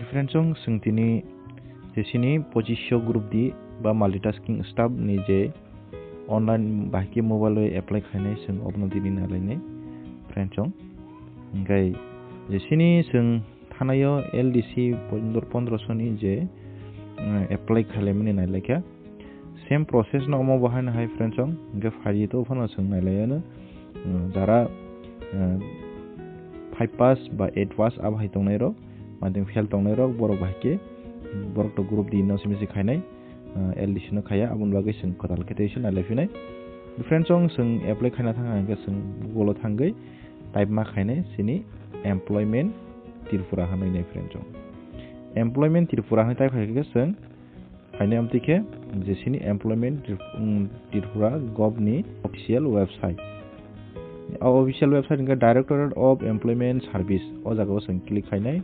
Friends soंtini jesini posisio group di ba multitasking staff ni je online bahki mobile apply khainai sing obno dini nalaine friends ngai jesini sing thanayo LDC 1500 ni je apply khalaimani nailaka same process no mo bahana hai friends ngai phari to phana sing nailayana jara 5 pass ba 8 pass ab hai tongnai ro mading fail tongnai ro borok bahki borok to group di no simisi khainai LDC no khaya abun bagui sing kotal ketation nalaifinai friends sing apply khaina thanga ga sing google thangai type ma khainai sini employment Tripura hanai nei friends employment Tripura hanai type khaika sing khainai amtike jesini employment Tripura gov ni official website official website ga Directorate of Employment Service o jaga sing click khainai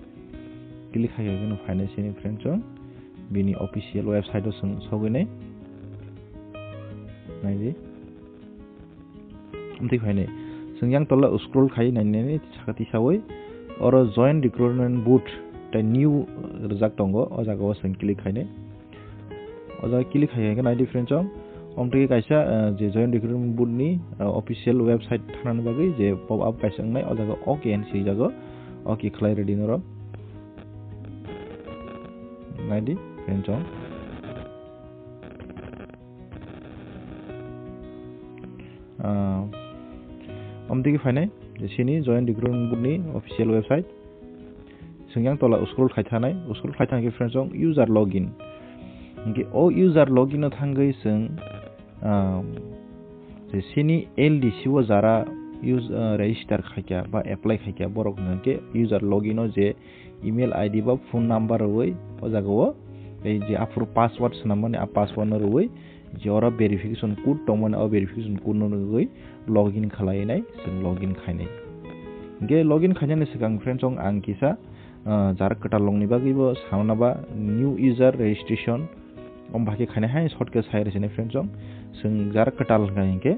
click khaika khainai sini friends bini official website o sing soginai naiji amti khainai sing yang tola scroll khai nainai sakati sawai oro join recruitment boot ta new reject tongo o jaga sing click khainai o jaga click khaika naidi friends omtiki kaisa je join recruitment boot ni official website thanan bagai je pop up kaisa ngai o jaga okay and sei jaga okay khlai ready noro naidi friends amtiki phainai jesini join recruitment boot ni official website singyang tola scroll khaithanai scroll khaithanai friends user login nge o user login no thangai sing jesini LDC o jara use register khaikya ba apply khaikya borok nge user login o je email ID ba phone number oi o jaga o ei je afur password sanamani a password no roi jora verification code tongmani a verification code no roi login khalainai sing login khainai nge login khainani sikang friends ang kisa jar katalong ni bagi bo sauna ba new user registration om baki khainai hai shortcut sai resene friends sing jar katal ngai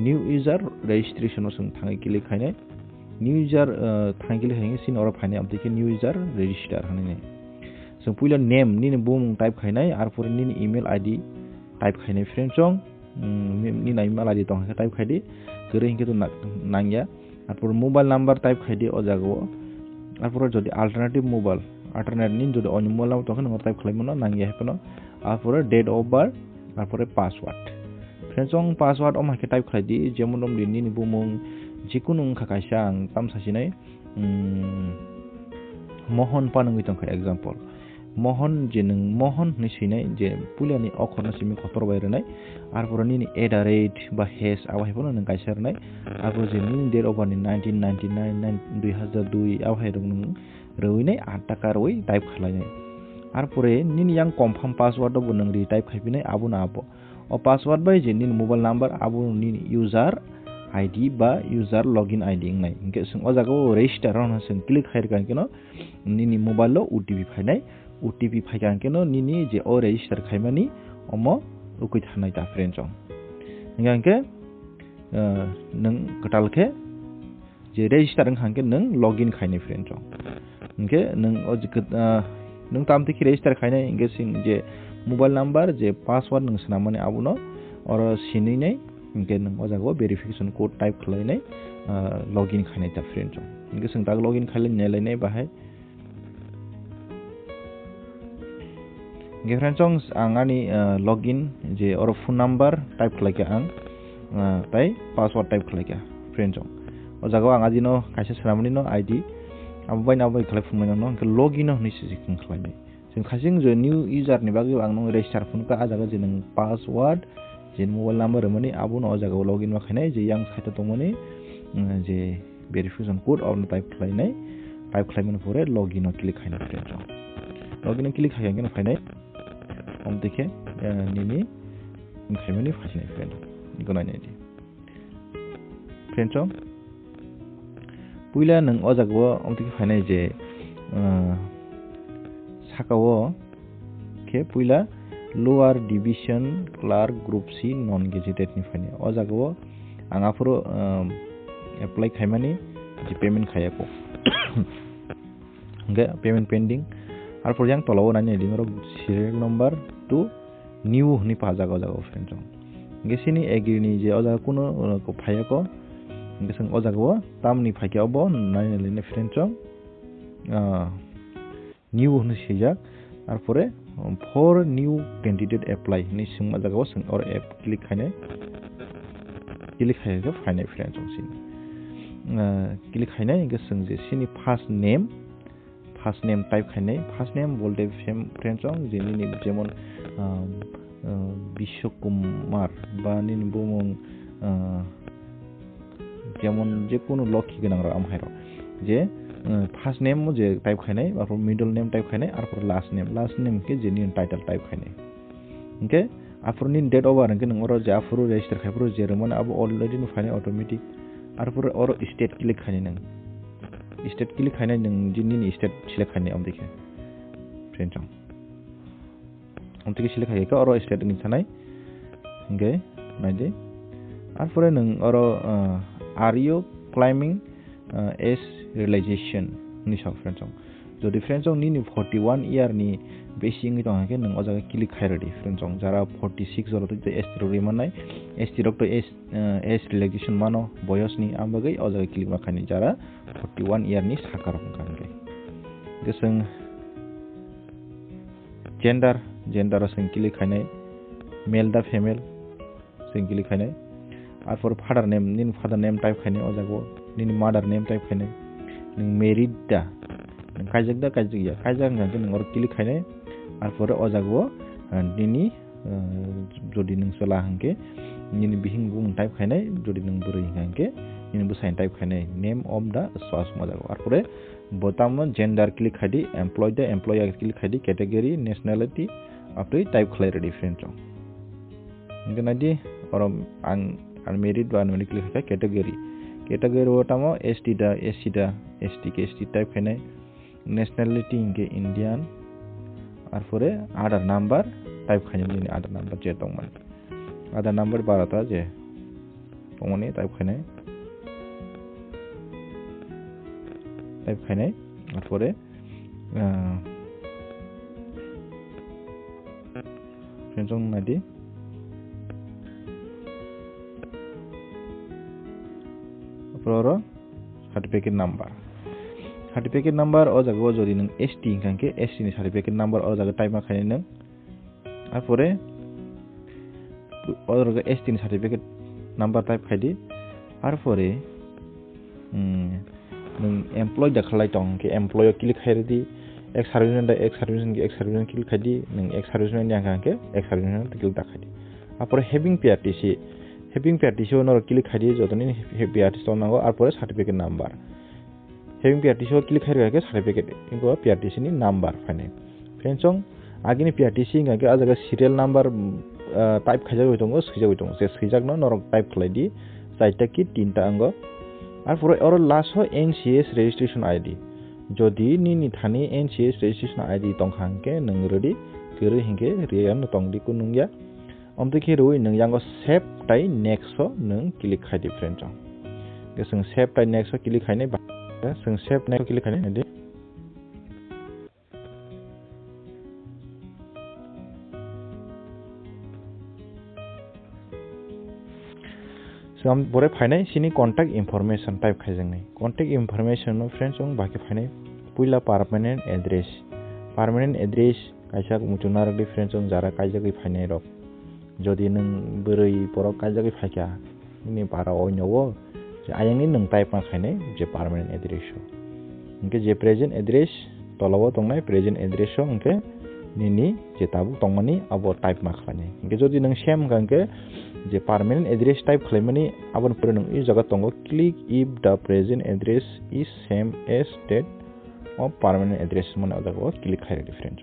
new user registration sing thangai click khainai new user thangai click khainai sin ora phainai amtike new user register hanai sing puila name ni bum type khainai ar pore ni email ID type khainai friends ni na email ID tong type khaidi gere hinke to nangya ar pore mobile number type khaidi o jago ar pore jodi alternative mobile alternate ni jodi on mobile number tong no type khlaimono nangya hepono ar pore date of birth ar pore password friends password om hake type khaidi jemon dom ni bumung jikunu khakaisa ang tamsasinai mohon panungi tong kha example mohon jeneng mohon ni sinai je pulani okhorna simi khotor bayrenai arpor ni @ ba hash awai pono nang kaisarnai arpor je ni date of 1999 2002 awai rong rowinai 8 taka roi type khlainai arpore ni yang confirm password bo nang ri type khaipinai abuna abo o password bai je ni mobile number abu ni user ID ba user login ID ngai inge sing o jaga register on sing click khair kan kino ni mobile lo OTP phainai OTP phaikan keno nini je o register khaimani omo ukui thanai ta friends ngangke nang katalke je register ngangke nang login khaini friends ngke nang o nang tamti ki register khainai inge sing je mobile number je password nang sanamani abuno or sini nei inge nang o jago verification code type khlainai login khainai ta friends inge sing tag login khailai nelai bahai friends angani login je or phone number type khlaika ang tai password type khlaika friends o jaga ang adino kaisa sanamani no ID abai nabai khlai phone no login no ni siking khlaini sing khasing je new user ni bagi ang no register phone ka ajaga je nang password je mobile number mani abu no jaga login ma khainai je yang khaita tongmani je verification code on type khlainai type khlaimani pore login no click khainai friends login no click khainai khainai om dekhe nini khaimani phasini friend gonai nei friends puila nang o jago om dekhe phainai je sakao ke puila lower division clerk group C non gazetted ni phainai o jago anga puro apply khaimani je payment khayako nge payment pending arpor yang tolo nanya di norok serial number to new ni pajago jago friend jong nge sini agree ni je oja kuno ko phaya ko nge sang oja go tam ni phaya obo nanya le friend jong new ni sijak arpore for new candidate apply ni sing ma jago sang or app click khane ko phane friend jong sin click khane nge sang je sini first name type khane first name bold friend jong jeni ni jemon Bishokumar ba ni bumung jemon je kono lokhi gonang ro amhairo je first name mo je type khainai ar middle name type khainai ar last name ke genuine title type khainai okay after ni date over ke nang ro ja afro register khaipro je romon abo already no khainai automatic ar or state click khainai nang state click khainai nang jini ni state select khainai am dekhe friend jong amtiki select khaike or state ni thanai okay naide ar pore nang or are you claiming as realization ni sa friend jong jodi friend jong ni 41 year ni besi ngi tong ke nang oja click khairadi friend jong jara 46 joro to s ri manai s rok to s realization mano boyos ni ambagai oja click ma khani jara 41 year ni sakar kan ke geseng gender sing click khainai male da female sing click khainai ar for father name type khainai oja go nin mother name type khainai ning married da kajak ya kajak ngang nang or click khainai ar for oja go nini jodi nang sala hangke nini bihing bung type khainai jodi nang buri hangke nini busain type khainai name of the source moja go ar for botam gender click khadi employer click khadi category nationality after type clarity friend jong ngena di or unmarried ba unmarried click kha category otamo ST ke ST type khainai nationality inge Indian ar pore Aadhaar number type khainai ni Aadhaar number je tongman Aadhaar number barata je tongmani type khainai ar pore friend nadi apro certificate number o jaga jodi nang ST ingkangke ST ni certificate number o jaga type ma khaini nang apore o jaga ST ni certificate number type khaidi arpore nang employee da khalai tong ke employer click khairdi ex serviceman click khaidi nang ex serviceman yang kangke ex serviceman click da khaidi apore having PRTC onor click khaidi jotoni PRTC tonango arpore certificate number having PRTC click khairi ke certificate ingo PRTC ni number phane friendsong agini PRTC ngake ajaga serial number type khajago tongo je sijak no norok type khlaidi saita ki tinta ango arpore or last ho NCS registration ID jodi ni thani NCS registration ID tongkhangke nang redi kere hingke rian tongdi kunungya omtiki roi nang yango save tai next ho nang click khaidi friend jong geseng save tai next ho click khaine ba seng save next click khaine de bore phainai sini contact information type khaijangnai contact information no friends ong baki phainai puila permanent address kaisa mutunar difference ong jara kaijagi phainai rok jodi nang börui borok kaijagi phaikya ni para oinowo je ayangni nang type ma khainai je permanent address ingke je present address tolawo tongnai present address ingke nini je tabu tongmani abo type ma khainai ingke jodi nang same gangke je permanent address type khlaimani abon pore nang I jaga tongo click if the present address is same as that of permanent address mona jaga click khaire different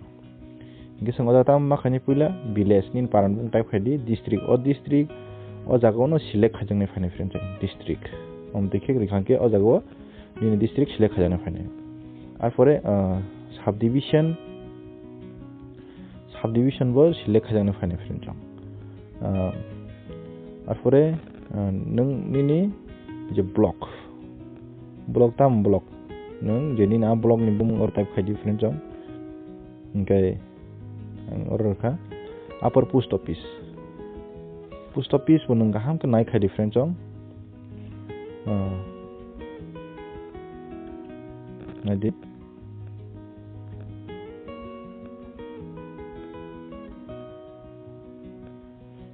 ingke songo tam ma khani puila village nin paranbung type khaidi district o jaga no select khajangnai phane friend district dekhe rikhangke o jaga ni district select khajangnai phane arpore subdivision bo select khajangnai phane friend arpore nang nini je block nang jeni na block ni bumung or type khaidi friend Oke, order upper post office bunung kaham ke naik different song. Nadi.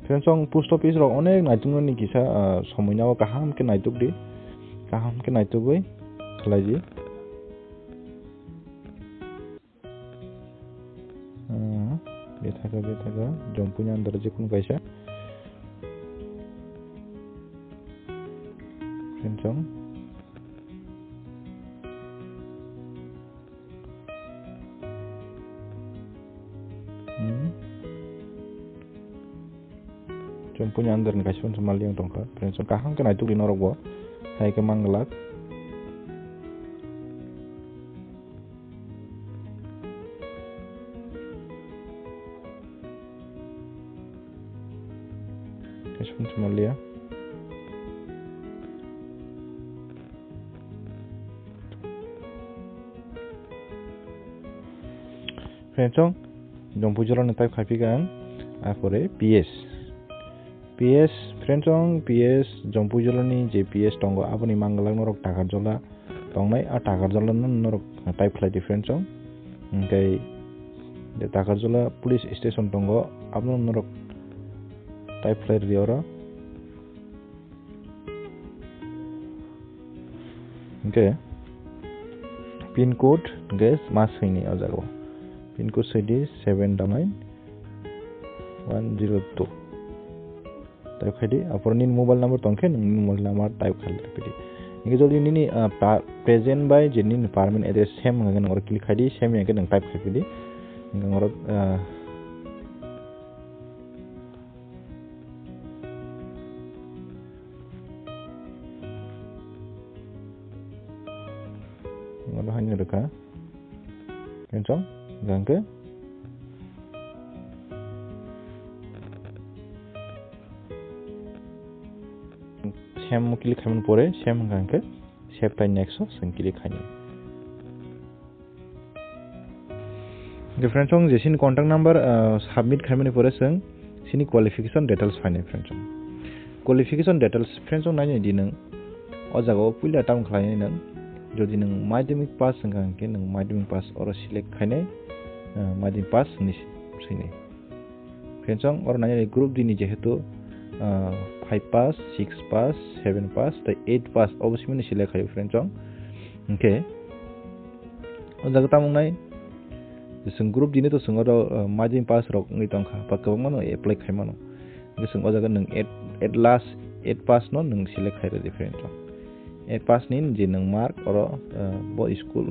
Friend song post office ro onek naitung ni kisa somoyna kaham ke naituk di kaham ke naituk bai khalai betaga jompunya andar jekun kaisa kencang jompunya andar kaisa pun semali yang tongkat kencang kahang kena itu di norok bo hai ke manggelak kaisa pun semali ya kencang jompu jalan type kapikan apore PS friendsong PS jompu jolani je PS tongo aboni manggalang norok takar jola tongnai takar jola norok type khlai friendsong engkai de takar jola police station tongo abno norok type khlai riora engkai pin code guys mas ini ajago pin code ID 799-102 type khadi apor nin mobile number tongke ning mobile number type khali pidi inge jodi nini present by je nin permanent address same ngan ngor click khadi same yang nang type khadi ngor ngor hanya reka kencang gangke same click khamen pore same gangke save time next sing click khani different song jesin contact number submit khamen pore sing sini qualification details fine friend song qualification details friend song nai di nang o jago puila town khlai nang jodi nang madhyamik pass gangke nang madhyamik pass or select khane madhyamik pass ni sini friend song or nai group dini jehetu 5 pass, 6 pass, 7 pass, 8 pass obviously mani select khayo friend song okay oda gata mungnai sing group dini to singo madhyamik pass rok ngi tongkha pa kabang mano apply khaimano sing oda nang 8 last 8 pass no nang select khairo friend song 8 pass nin je nang mark or bo school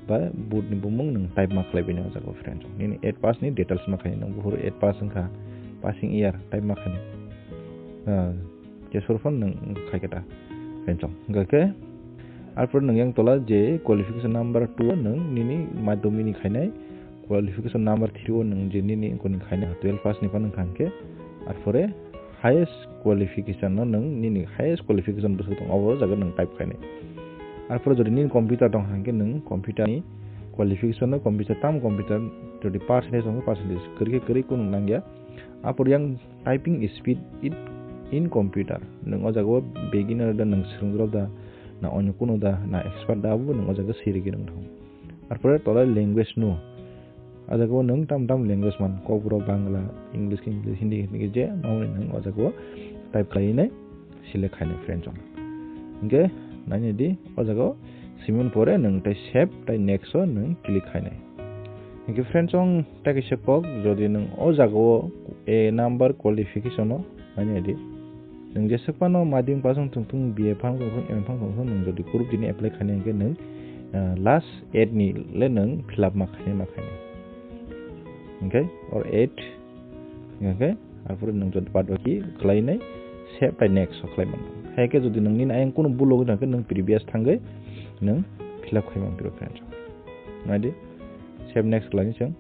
ba boot ni bumung nang type ma khlai bini oda ko friend song ni 8 pass ni details ma khai nang buhur 8 pass angka passing year type ma khani jesurfon nang khaikata fencong gake arpor nang yang tola je qualification number 2 nang nini madhyamik khainai qualification number 3 nang je nini kon khainai 12 pass ni pan khangke arpore highest qualification nang nini highest qualification busu tong abo jaga nang type khainai arpor jodi nin computer tong hangke nang computer ni qualification na computer tam computer jodi percentage kari kun nangya apor yang typing speed in computer nang ojago beginner da nang srungro da na onyo kuno da na expert da bu nang ojago sirigi nang thong arpore tola language no ojago nang tam language man kobro bangla english hindi je naune nang ojago type khaine select khaine friend song nge nani di ojago simon pore nang tai save tai next nang click khaine nge friend song ta ke sepok jodi nang ojago a number qualification no nani di nang jesakpano madhyamik pass tungtung BA phang tungtung M phang tungtung nang jodi group dini apply khane ke nang last 8 ni le nang fill up ma khane okay or 8 okay arpore nang jodi padwaki khlainai save by next khlai man haike jodi nang nin ayang kuno bulo na ke nang previous thangai nang fill up khaimang biro friend nadi save next khlai chang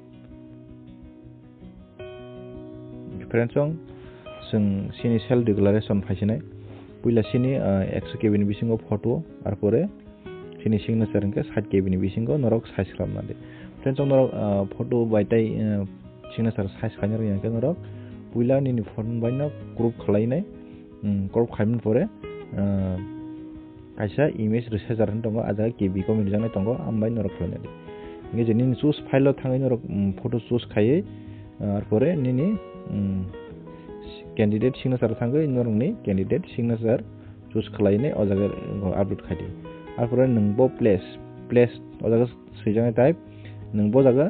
friend song जों सिनि self declaration फाइसिनाय पुइला सिनि 100 KB नि बिसिङाव फटो आरो परे सिनि signature के 60 KB नि बिसिङाव नरक साइज खालामनानै फ्रेंड्स नरक फोटो बायताय सिगनेचार साइज खायनो रोंयाखै नरक पुइला निनि फन बायना ग्रुप खालायनाय ग्रुप खालामन परे kaisa image researcher tongo aja kb ko mirjang tongo ambai norok khalainai nge je nini choose file lo thangai norok photo choose khaiye arpore nini candidate signature thangai norok ni candidate signature choose khalainai o jaga upload khadi arpore ningbo place o jaga swijang type ningbo jaga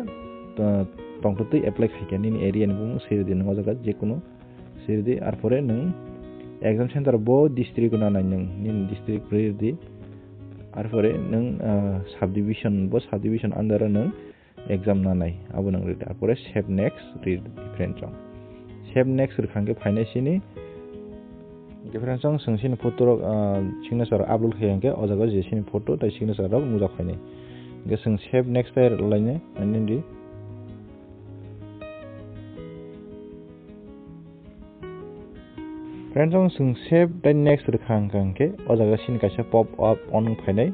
tongtoi apply khaike nini area ni bung sirdi nang o jaga je kono sirdi arpore nang exam center bo district na nang nin district redi arpore nang subdivision under nang exam na nai abo nang redi arpore save next read different song save next rkhangke phainai sini different song singsin photo rok signature upload khayangke o jaga je sini photo tai signature rok mujak khainai ge sing save next pair lainai nindi friends sing save the next rkhangke o jaga sin kaisa pop up on phainai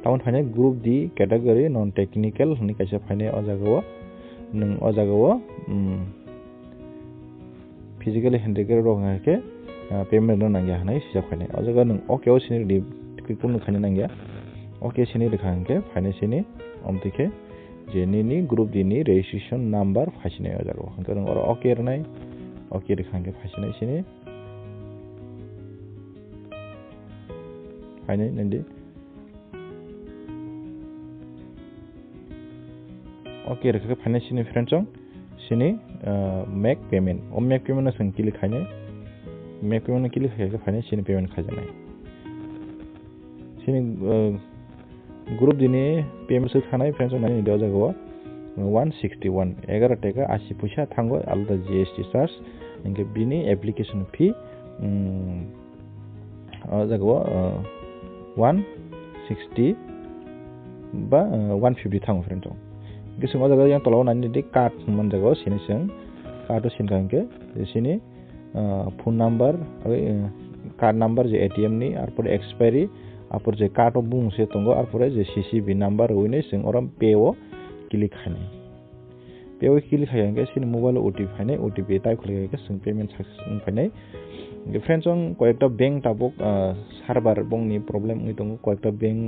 taun phainai group d category non technical ni kaisa phainai o jaga o physically handicapped rok ngake payment no nangya hanai sija phainai o jaga nang okay o sini di kipun khani nangya okay sini rkhangke phainai sini omtike je ni group d ni registration number phasinai o jaga hangka nang oro okay rnai okay rkhangke phasinai sini phainai nandi okay rkhake phainai sini friends sini make payment make payment na sang click khainai make payment na click khake phainai sini payment khajanai sini group dini payment se khanai friends nani do jago 161 11 taka 80 paisa thango alda GST charge inge bini application fee jago 160 ba 150 thango friends gisung jaga yang tolo nani di card man jago sini sing card sin kangke sini phone number card number je ATM ni arpor expiry apor je card o bung se tongo arpore je CCV number wine sing oram peo click khani peo click khayangke sini mobile OTP phane OTP type khulege sing payment success phane friends koyekta bank tabok server bong ni problem ngi tongo koyekta bank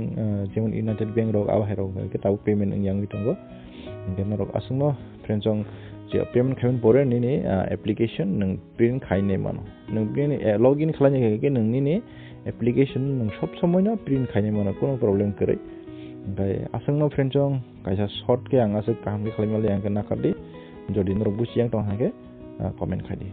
jemon United Bank rok awa herok ke tabok payment yang ngi tongo ngena rok asungno friends je payment khamen pore ni application nang print khaine mano nang print login khlane ke nang ni application nang sob somoy na print khaine mano kono problem kare ngai asungno friends kaisa short ke anga se kam ke khlaimale yang ke nakadi jodi nor busi yang tong hake comment khadi